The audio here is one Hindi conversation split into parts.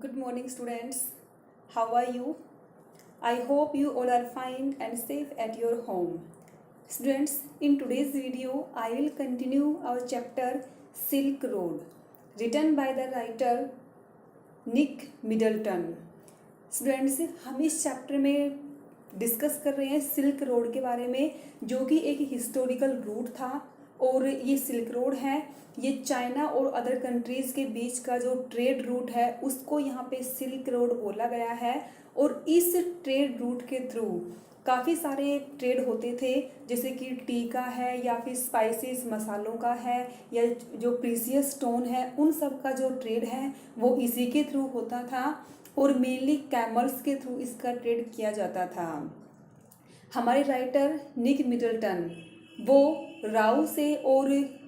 Good morning, students. How are you? I hope you all are fine and safe at your home. Students, in today's video, I will continue our chapter Silk Road, written by the writer Nick Middleton. Students, हम इस चैप्टर में डिस्कस कर रहे हैं सिल्क रोड के बारे में, जो कि एक हिस्टोरिकल रूट था. और ये सिल्क रोड है, ये चाइना और अदर कंट्रीज़ के बीच का जो ट्रेड रूट है उसको यहाँ पे सिल्क रोड बोला गया है. और इस ट्रेड रूट के थ्रू काफ़ी सारे ट्रेड होते थे, जैसे कि टी का है या फिर स्पाइसेस मसालों का है या जो प्रीसियस स्टोन है, उन सब का जो ट्रेड है वो इसी के थ्रू होता था. और मेनली कैमल्स के थ्रू इसका ट्रेड किया जाता था. हमारे राइटर निक मिडल्टन वो राउ से और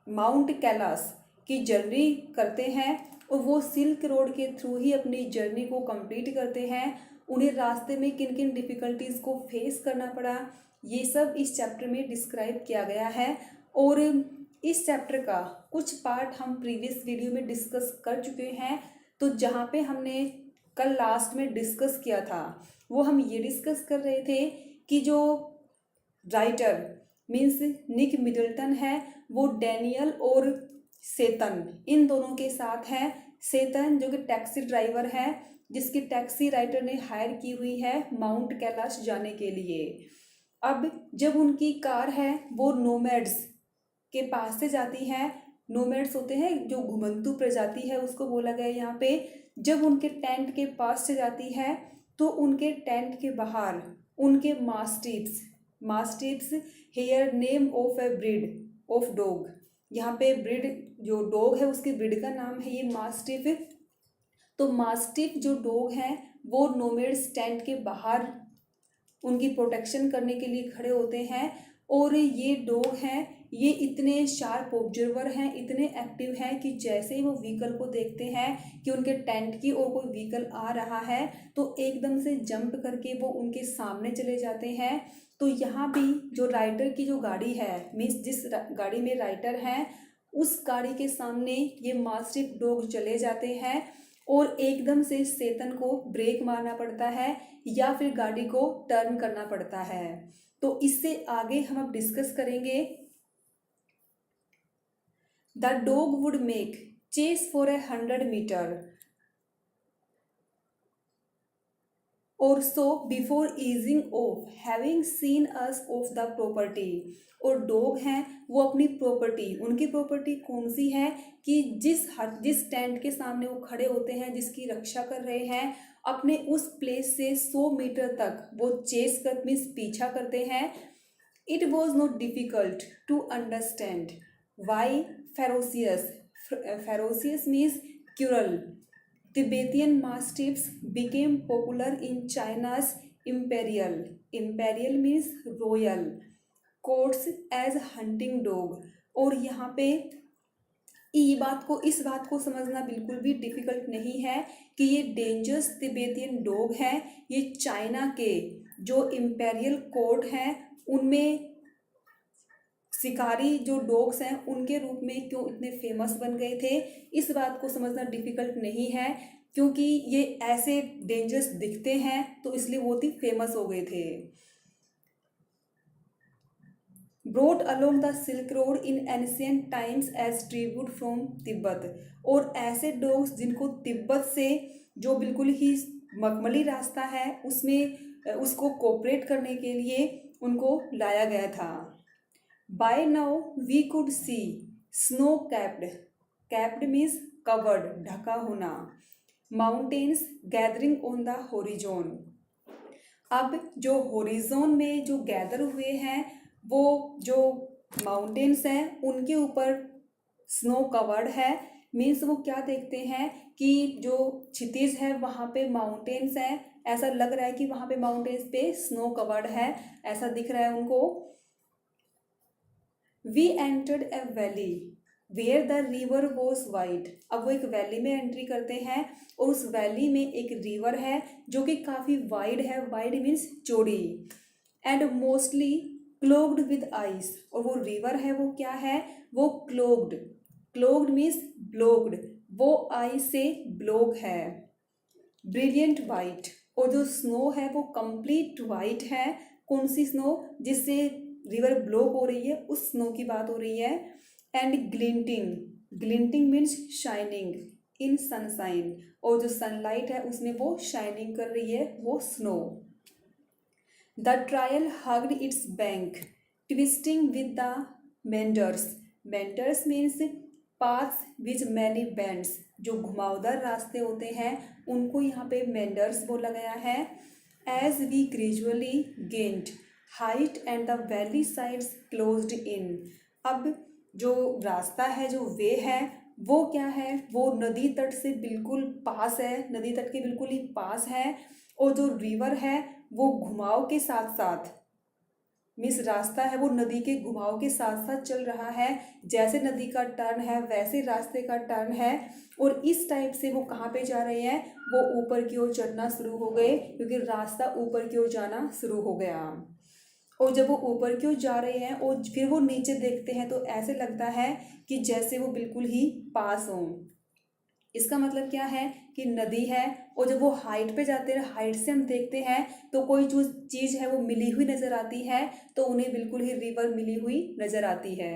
माउंट कैलाश की जर्नी करते हैं और वो सिल्क रोड के थ्रू ही अपनी जर्नी को कंप्लीट करते हैं. उन्हें रास्ते में किन किन डिफ़िकल्टीज़ को फेस करना पड़ा, ये सब इस चैप्टर में डिस्क्राइब किया गया है. और इस चैप्टर का कुछ पार्ट हम प्रीवियस वीडियो में डिस्कस कर चुके हैं. तो जहाँ पे हमने कल लास्ट में डिस्कस किया था, वो हम ये डिस्कस कर रहे थे कि जो राइटर मीन्स निक मिडल्टन है वो डैनियल और सेतन इन दोनों के साथ है. सेतन जो कि टैक्सी ड्राइवर है, जिसकी टैक्सी राइटर ने हायर की हुई है माउंट कैलाश जाने के लिए. अब जब उनकी कार है वो नोमैड्स के पास से जाती है. नोमैड्स होते हैं जो घुमंतु प्रजाति है, उसको बोला गया यहाँ पे. जब उनके टेंट के पास से जाती है तो उनके टेंट के बाहर उनके mastiffs here name of a breed of dog. यहाँ पे ब्रीड जो डॉग है उसकी ब्रीड का नाम है ये मास्टिफ. तो मास्टिफ जो डॉग हैं वो नोमैड्स टेंट के बाहर उनकी प्रोटेक्शन करने के लिए खड़े होते हैं. और ये डॉग हैं, ये इतने शार्प ऑब्जर्वर हैं, इतने एक्टिव हैं कि जैसे ही वो व्हीकल को देखते हैं कि उनके टेंट की ओर कोई व्हीकल आ रहा है तो एकदम से जंप करके वो उनके सामने चले जाते हैं. तो यहाँ भी जो राइटर की जो गाड़ी है, मीन्स जिस गाड़ी में राइटर हैं, उस गाड़ी के सामने ये मास्टिफ डॉग चले जाते हैं और एकदम से सेतन को ब्रेक मारना पड़ता है या फिर गाड़ी को टर्न करना पड़ता है. तो इससे आगे हम अब डिस्कस करेंगे. The dog would make chase for 100 metre और so before easing of having seen us of the property. और डॉग हैं वो अपनी प्रॉपर्टी, उनकी प्रॉपर्टी कौन सी है कि जिस टेंट के सामने वो खड़े होते हैं, जिसकी रक्षा कर रहे हैं, अपने उस प्लेस से 100 मीटर तक वो चेस कर मीन्स पीछा करते हैं. It was not difficult to understand why ferocious means cruel Tibetan mastiffs became popular in China's imperial means royal courts as hunting dog. और यहाँ पे इस बात को समझना बिल्कुल भी डिफ़िकल्ट नहीं है कि ये डेंजरस तिब्बतियन डॉग हैं, ये चाइना के जो इम्पेरियल कोर्ट हैं उनमें शिकारी जो डॉग्स हैं उनके रूप में क्यों इतने फेमस बन गए थे. इस बात को समझना डिफ़िकल्ट नहीं है, क्योंकि ये ऐसे डेंजरस दिखते हैं तो इसलिए वो ही फेमस हो गए थे. Brought along the silk road in ancient times as tribute from Tibet. और ऐसे डॉग्स जिनको तिब्बत से जो बिल्कुल ही मखमली रास्ता है उसमें उसको कोऑपरेट करने के लिए उनको लाया गया था. By now we could see snow capped means covered ढका होना, mountains gathering on the horizon. अब जो होरिजोन में जो गैदर हुए हैं वो जो माउंटेन्स हैं उनके ऊपर स्नो कवर्ड है. मीन्स वो क्या देखते हैं कि जो क्षितिज है वहाँ पे माउंटेन्स हैं, ऐसा लग रहा है कि वहाँ पे माउंटेन्स पे स्नो कवर्ड है, ऐसा दिख रहा है उनको. We entered a valley where the river was wide. अब वो एक वैली में एंट्री करते हैं और उस वैली में एक रिवर है जो कि काफ़ी वाइड है. वाइड मीन्स चौड़ी. And mostly clogged with ice. और वो रिवर है वो क्या है, वो क्लोग्ड मीन्स ब्लॉक्ड, वो आई से ब्लॉक है। ब्रिलियंट वाइट, और जो स्नो है वो कंप्लीट वाइट है। कौन सी स्नो? जिससे रिवर ब्लॉक हो रही है, उस स्नो की बात हो रही है। And glinting, glinting means shining in sunshine, और जो सनलाइट है उसमें वो शाइनिंग कर रही है, वो snow. The trail hugged its bank, twisting with the meanders. Meanders means paths which many bends, जो घुमावदार रास्ते होते हैं उनको यहाँ पे मेंडर्स बोला गया है। As we gradually gained height and the valley sides closed in. अब जो रास्ता है, जो वे है, वो क्या है? वो नदी तट से बिल्कुल पास है, नदी तट के बिल्कुल ही पास है। और जो रिवर है वो घुमाव के साथ साथ, मीन्स रास्ता है वो नदी के घुमाव के साथ साथ चल रहा है। जैसे नदी का टर्न है वैसे रास्ते का टर्न है। और इस टाइप से वो कहाँ पे जा रहे हैं? वो ऊपर की ओर चढ़ना शुरू हो गए, क्योंकि रास्ता ऊपर की ओर जाना शुरू हो गया। और जब वो ऊपर की ओर जा रहे हैं और फिर वो नीचे देखते हैं तो ऐसे लगता है कि जैसे वो बिल्कुल ही पास हों। इसका मतलब क्या है कि नदी है, और जब वो हाइट पे जाते हैं, हाइट से हम देखते हैं तो कोई जो चीज़ है वो मिली हुई नज़र आती है, तो उन्हें बिल्कुल ही रिवर मिली हुई नज़र आती है।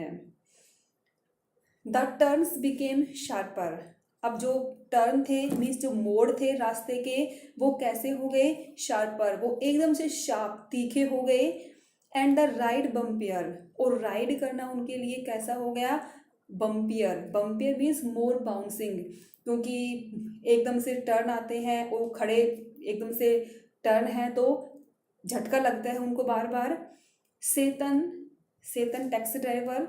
The turns became sharper. अब जो टर्न थे, मीन्स जो मोड़ थे रास्ते के, वो कैसे हो गए? शार्पर, वो एकदम से शार्प, तीखे हो गए। एंड द राइड बम्पियर, और राइड करना उनके लिए कैसा हो गया? बम्पियर। बम्पियर मीन्स मोर बाउंसिंग, क्योंकि एकदम से टर्न आते हैं और खड़े एकदम से टर्न है तो झटका लगता है उनको बार बार। Setan, Setan taxi driver,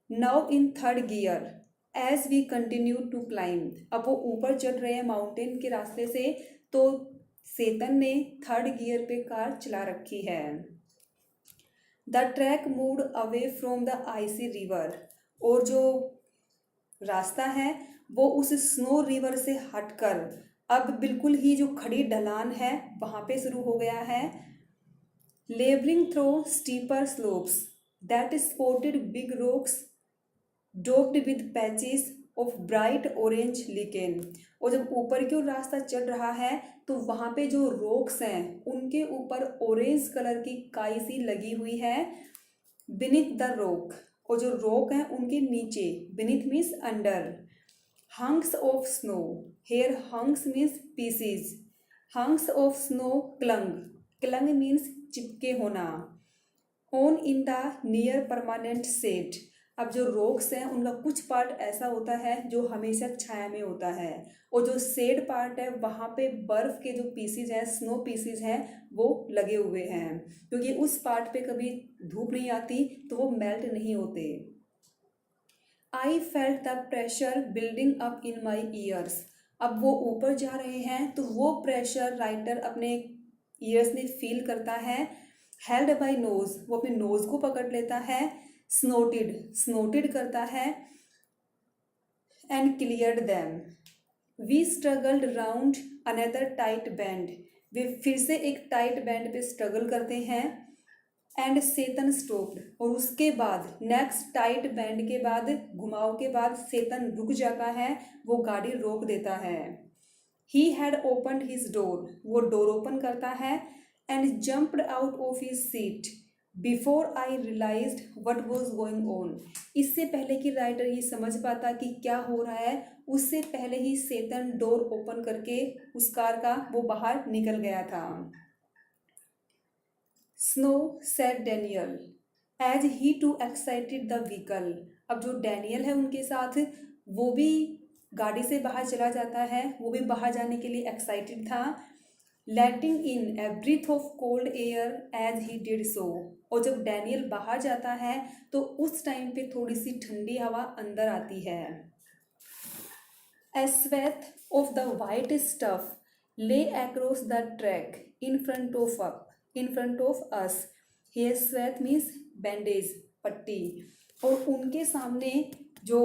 now in third gear as we continue to climb. अब वो ऊपर चढ़ रहे हैं माउंटेन के रास्ते से, तो सेतन ने थर्ड गियर पे कार चला रखी है। The track moved away from the icy river, और जो रास्ता है वो उस स्नो रिवर से हटकर अब बिल्कुल ही जो खड़ी ढलान है वहाँ पे शुरू हो गया है। Labouring through steeper slopes that spotted big rocks doped with patches of bright orange lichen. और जब ऊपर की ओर रास्ता चल रहा है तो वहाँ पे जो रॉक्स हैं उनके ऊपर ऑरेंज कलर की काई सी लगी हुई है। बिनीथ द रॉक, और जो रॉक हैं उनके नीचे, beneath means under. Hunks of snow, here hunks means pieces, hunks of snow clung, clung means चिपके होना। On in the near permanent set. अब जो रॉक्स हैं उनका कुछ पार्ट ऐसा होता है जो हमेशा छाया में होता है, और जो सेड पार्ट है वहाँ पे बर्फ़ के जो पीसीज हैं, स्नो पीसीज हैं, वो लगे हुए हैं, क्योंकि उस पार्ट पे कभी धूप नहीं आती तो वो मेल्ट नहीं होते। I felt the pressure building up in my years. अब वो ऊपर जा रहे हैं तो वो प्रेशर राइटर अपने ईयर्स में फील करता है। हेल्ड बाई नोज, वो अपने नोज को पकड़ लेता है। स्नोटेड, स्नोटेड करता है। And cleared them. We struggled round another tight bend, वे फिर से एक टाइट बैंड पे स्ट्रगल करते हैं। एंड सेतन स्टॉप्ड, और उसके बाद नेक्स्ट टाइट बैंड के बाद, घुमाव के बाद सेतन रुक जाता है, वो गाड़ी रोक देता है। He had opened his door, वो डोर ओपन करता है। And jumped out of his seat before I realized what was going on. इससे पहले कि राइटर ये समझ पाता कि क्या हो रहा है, उससे पहले ही सेतन डोर ओपन करके उस कार का वो बाहर निकल गया था। Snow said Daniel as he to excited the vehicle. अब जो डैनियल है उनके साथ, वो भी गाड़ी से बाहर चला जाता है, वो भी बाहर जाने के लिए एक्साइटेड था। Letting in a breath of cold air as he did so. और जब डैनियल बाहर जाता है तो उस टाइम पे थोड़ी सी ठंडी हवा अंदर आती है। A swathe of the white stuff lay across the track in front of us. Here swathe means bandage, पट्टी। और उनके सामने जो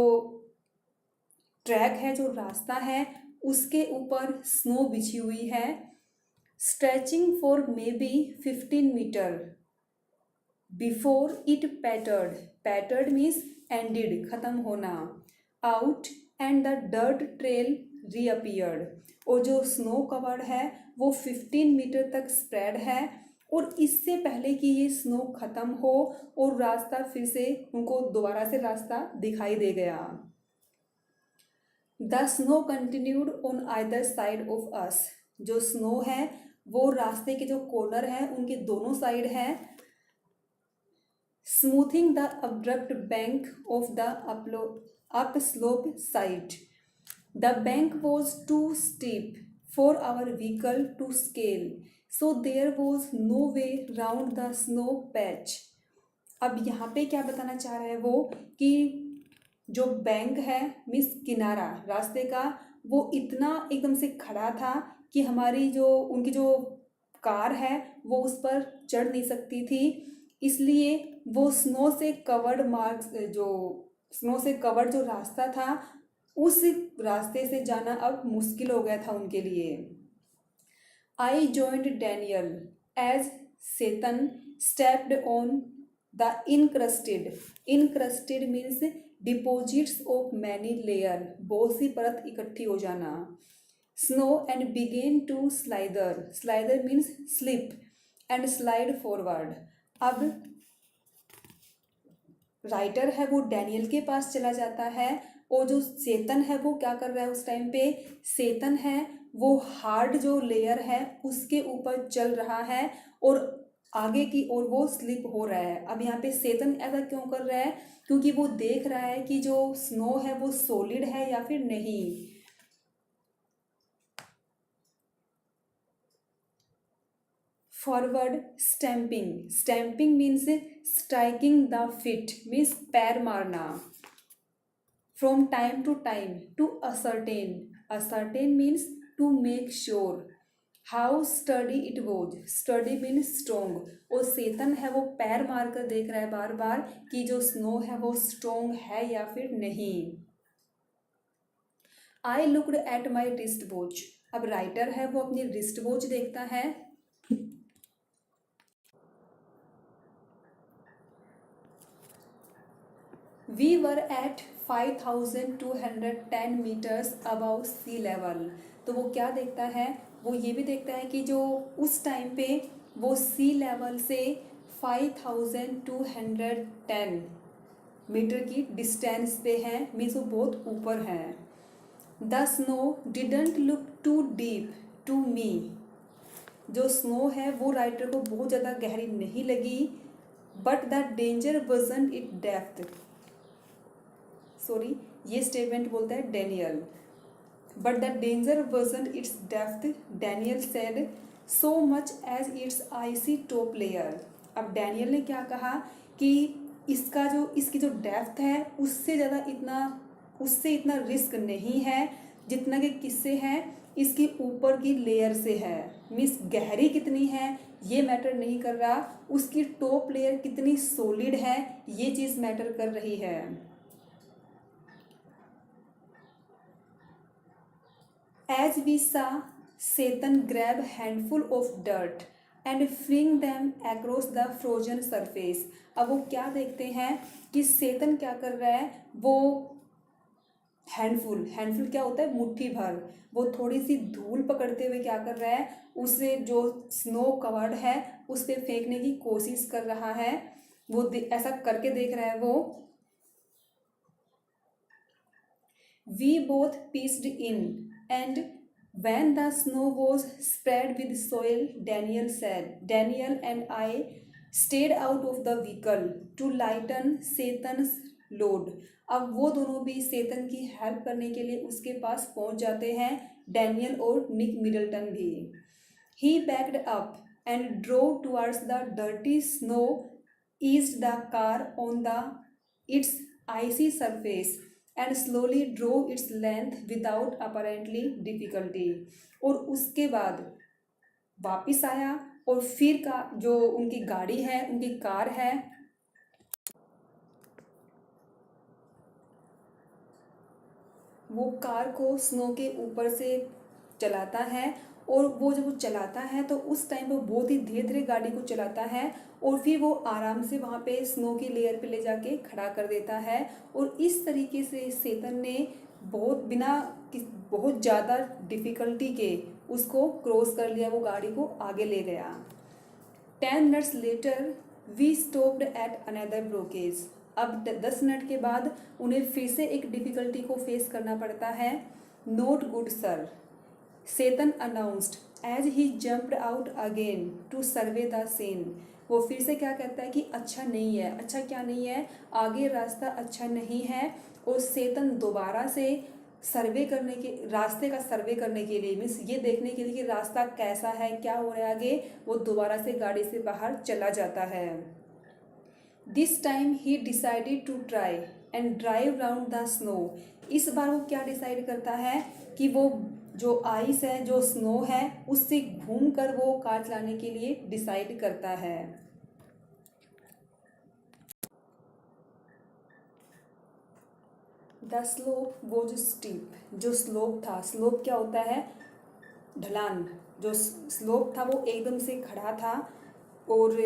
ट्रैक है, जो रास्ता है, उसके ऊपर स्नो बिछी हुई है। Stretching for maybe 15 metres before it petered, petered means ended, खत्म होना। Out and the dirt trail reappeared. और जो स्नो कवर्ड है वो 15 मीटर तक स्प्रेड है, और इससे पहले कि ये स्नो ख़त्म हो और रास्ता फिर से उनको दोबारा से रास्ता दिखाई दे गया। The snow continued on either side of us. जो स्नो है वो रास्ते के जो कॉर्नर हैं उनके दोनों साइड है। Smoothing the abrupt bank of the up slope side. The bank was too steep for our vehicle to scale, so there was no way round the snow patch. अब यहाँ पे क्या बताना चाह रहा है वो कि जो बैंक है मीन्स किनारा रास्ते का, वो इतना एकदम से खड़ा था कि हमारी जो उनकी जो कार है वो उस पर चढ़ नहीं सकती थी। इसलिए वो स्नो से कवर्ड जो रास्ता था उस रास्ते से जाना अब मुश्किल हो गया था उनके लिए। I joined Daniel as Setan stepped on the encrusted means deposits of many layer, बहुत सी परत इकट्ठी हो जाना। Snow and began to slither means slip and slide forward. अब राइटर है वो डैनियल के पास चला जाता है, और जो सेतन है वो क्या कर रहा है उस टाइम पे, सेतन है वो हार्ड जो लेयर है उसके ऊपर चल रहा है और आगे की ओर वो स्लिप हो रहा है। अब यहाँ पे सेतन ऐसा क्यों कर रहा है, क्योंकि वो देख रहा है कि जो स्नो है वो सॉलिड है या फिर नहीं। Forward stamping means striking the feet means पैर मारना। From time to ascertain means to make sure. How sturdy it was, sturdy means strong, और सेतन है वो पैर मारकर देख रहा है बार बार कि जो स्नो है वो स्ट्रोंग है या फिर नहीं। I looked at my wrist watch. अब राइटर है वो अपनी रिस्ट वॉच देखता है। We were at 5210 metres above sea level. तो वो क्या देखता है, वो ये भी देखता है कि जो उस टाइम पे वो सी लेवल से 5210 मीटर की डिस्टेंस पे है, मीन्स वो बहुत ऊपर है। The snow didn't look too deep to me. जो स्नो है वो राइटर को बहुत ज़्यादा गहरी नहीं लगी, but the danger wasn't it depth. Sorry, ये स्टेटमेंट बोलता है Daniel. But the danger wasn't its depth, Daniel said, so much as its icy top layer. अब डेनियल ने क्या कहा कि इसकी जो डेप्थ है उससे इतना रिस्क नहीं है जितना कि किससे है, इसकी ऊपर की लेयर से है। मीन्स गहरी कितनी है ये मैटर नहीं कर रहा, उसकी टॉप लेयर कितनी सॉलिड है ये चीज़ मैटर कर रही है। As we saw Satan grab handful of dirt and fling them across the frozen surface। अब वो क्या देखते हैं कि सेतन क्या कर रहा है, वो हैंडफुल क्या होता है, मुट्ठी भर, वो थोड़ी सी धूल पकड़ते हुए क्या कर रहा है, उसे जो स्नो कवर्ड है उस पर फेंकने की कोशिश कर रहा है। वो ऐसा करके देख रहा है वो। We both pitched in, and when the snow was spread with soil, Daniel and I stayed out of the vehicle to lighten Satan's load। अब वो दोनों भी सेतन की हेल्प करने के लिए उसके पास पहुंच जाते हैं, डैनियल और निक मिडल्टन भी। He backed up and drove towards the dirty snow, eased the car on its icy surface and slowly drove its length without apparently difficulty। और उसके बाद वापिस आया और फिर का जो उनकी गाड़ी है, उनकी कार है, वो कार को स्नो के ऊपर से चलाता है। और वो जब वो चलाता है तो उस टाइम वो बहुत ही धीरे धीरे गाड़ी को चलाता है, और फिर वो आराम से वहाँ पे स्नो की लेयर पे ले जाके खड़ा कर देता है। और इस तरीके से सेतन ने बहुत ज़्यादा डिफ़िकल्टी के उसको क्रॉस कर लिया, वो गाड़ी को आगे ले गया। 10 minutes later we stopped at another blockage. अब 10 मिनट के बाद उन्हें फिर से एक डिफ़िकल्टी को फेस करना पड़ता है। Not good sir, Setan announced as he jumped out again to survey the scene. वो फिर से क्या कहता है कि अच्छा नहीं है। अच्छा क्या नहीं है? आगे रास्ता अच्छा नहीं है। और सेतन दोबारा से रास्ते का सर्वे करने के लिए, मीन्स ये देखने के लिए कि रास्ता कैसा है, क्या हो रहा है आगे, वो दोबारा से गाड़ी से बाहर चला जाता है। This time he decided to try and drive round the snow. इस बार वो क्या डिसाइड करता है कि वो जो आइस है, जो स्नो है, उससे घूम कर वो कार चलाने के लिए डिसाइड करता है। The slope was steep. जो स्लोप था, स्लोप क्या होता है? ढलान। जो स्लोप था वो एकदम से खड़ा था। और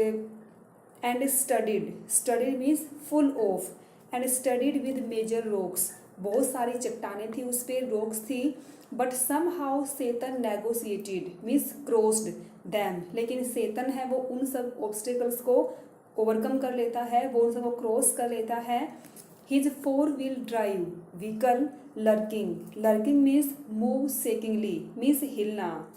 and studded means full of, and studded with major rocks. बहुत सारी चट्टानें थी, उस पर रॉक्स थी। But somehow Setan negotiated means crossed them. लेकिन सेतन है वो उन सब ऑब्स्टिकल्स को ओवरकम कर लेता है, वो उन सबको क्रॉस कर लेता है। His 4-wheel drive vehicle lurking means move shakingly means हिलना।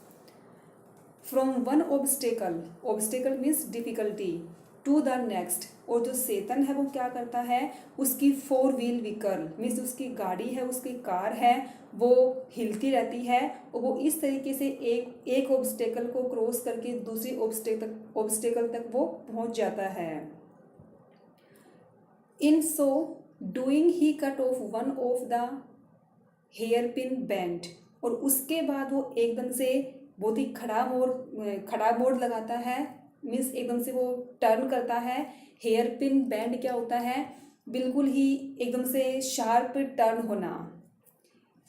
From one obstacle means difficulty to the next. और जो सेतन है वो क्या करता है, उसकी 4-wheel व्हीकल मीन्स उसकी गाड़ी है, उसकी कार है, वो हिलती रहती है। और वो इस तरीके से एक ऑब्स्टेकल को क्रॉस करके दूसरी ऑब्स्टेकल तक वो पहुंच जाता है। In so doing he cut off one of the hairpin bend. और उसके बाद वो एकदम से बहुत ही खड़ा मोड़ लगाता है, मीन्स एकदम से वो टर्न करता है। हेयर पिन बैंड क्या होता है? बिल्कुल ही एकदम से शार्प टर्न होना।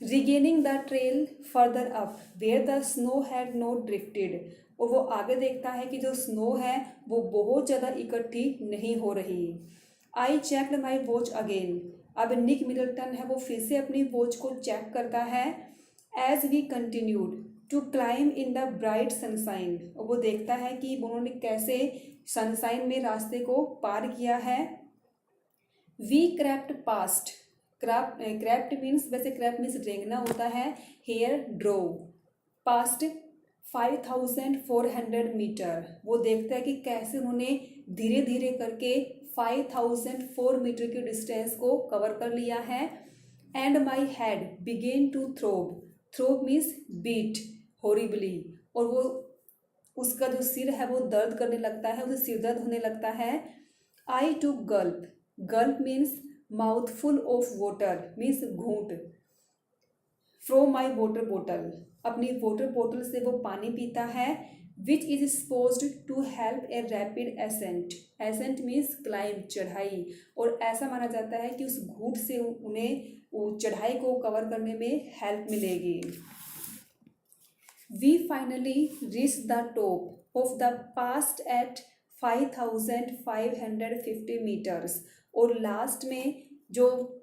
Regaining the trail further up where the snow had not drifted. और वो आगे देखता है कि जो स्नो है वो बहुत ज़्यादा इकट्ठी नहीं हो रही। I checked my watch again. अब निक मिडलटन है वो फिर से अपनी वॉच को चेक करता है। As we continued to climb in the bright sunshine. और वो देखता है कि उन्होंने कैसे सनसाइन में रास्ते को पार किया है। We crept past. Crept means, वैसे क्रैप्ट मीन्स रेंगना होता है। Here drove past 5400 metre. वो देखता है कि कैसे उन्होंने धीरे धीरे करके 5004 मीटर की डिस्टेंस को कवर कर लिया है। And my head began to throb means beat horribly. और वो उसका जो सिर है वो दर्द करने लगता है, उसे सिर दर्द होने लगता है। I to gulp means mouthful of water means घूंट। फ्रॉम माई वाटर बोटल, अपनी वाटर बोतल से वो पानी पीता है। Which is supposed to help a rapid ascent means climb चढ़ाई। और ऐसा माना जाता है कि उस घूंट से उन्हें चढ़ाई को कवर करने में हेल्प मिलेगी। We finally reach the top of the past at 5550 metres. और लास्ट में जो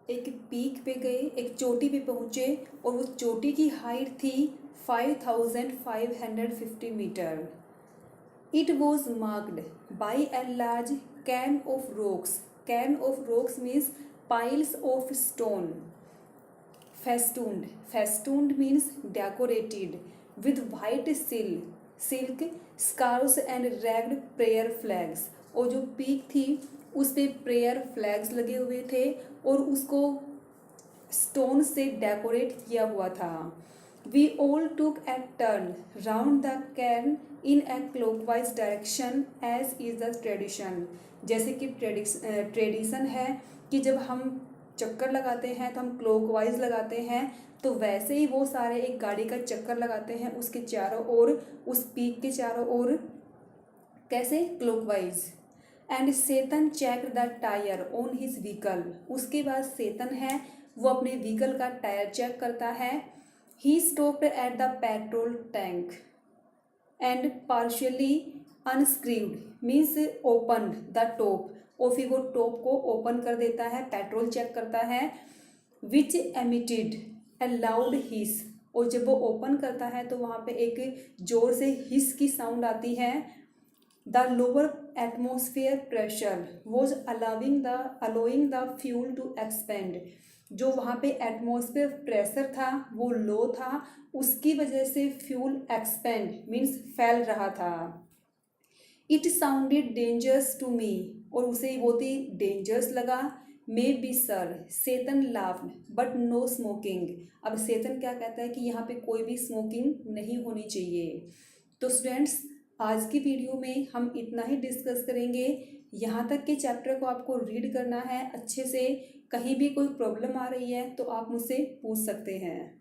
एक पीक पे गए, एक चोटी पे पहुँचे, और वो चोटी की हाइट थी 5550 metre. It was marked by a large cairn of rocks. Cairn of rocks means piles of stone. festooned means decorated with white silk scarves and ragged prayer flags। और जो पीक थी उस पे प्रेयर फ्लैग्स लगे हुए थे और उसको स्टोन से डेकोरेट किया हुआ था। We all took a turn round the cairn in a clockwise direction as is the tradition. जैसे कि ट्रेडिशन है कि जब हम चक्कर लगाते हैं तो हम क्लॉकवाइज लगाते हैं, तो वैसे ही वो सारे एक गाड़ी का चक्कर लगाते हैं उसके चारों ओर, उस पीक के चारों ओर। कैसे? Clockwise. And Setan check the tyre on his vehicle. उसके बाद सेतन है वो अपने व्हीकल का टायर चेक करता है। He stopped at the petrol tank and partially unscrewed means open the top. और फिर वो टॉप को ओपन कर देता है, पेट्रोल चेक करता है। विच एमिटेड ए लाउड हिस, और जब वो ओपन करता है तो वहाँ पे एक जोर से हिस की साउंड आती है। The lower atmosphere pressure was allowing the fuel to expand, जो वहाँ पे एटमॉस्फेयर प्रेशर था वो लो था, उसकी वजह से फ्यूल एक्सपेंड मीन्स फैल रहा था। It sounded dangerous to me, और उसे बहुत ही डेंजरस लगा। Maybe sir, Setan laughed but no smoking. अब सेतन क्या कहता है कि यहाँ पे कोई भी स्मोकिंग नहीं होनी चाहिए। तो स्टूडेंट्स, आज की वीडियो में हम इतना ही डिस्कस करेंगे। यहाँ तक के चैप्टर को आपको रीड करना है अच्छे से। कहीं भी कोई प्रॉब्लम आ रही है तो आप मुझसे पूछ सकते हैं।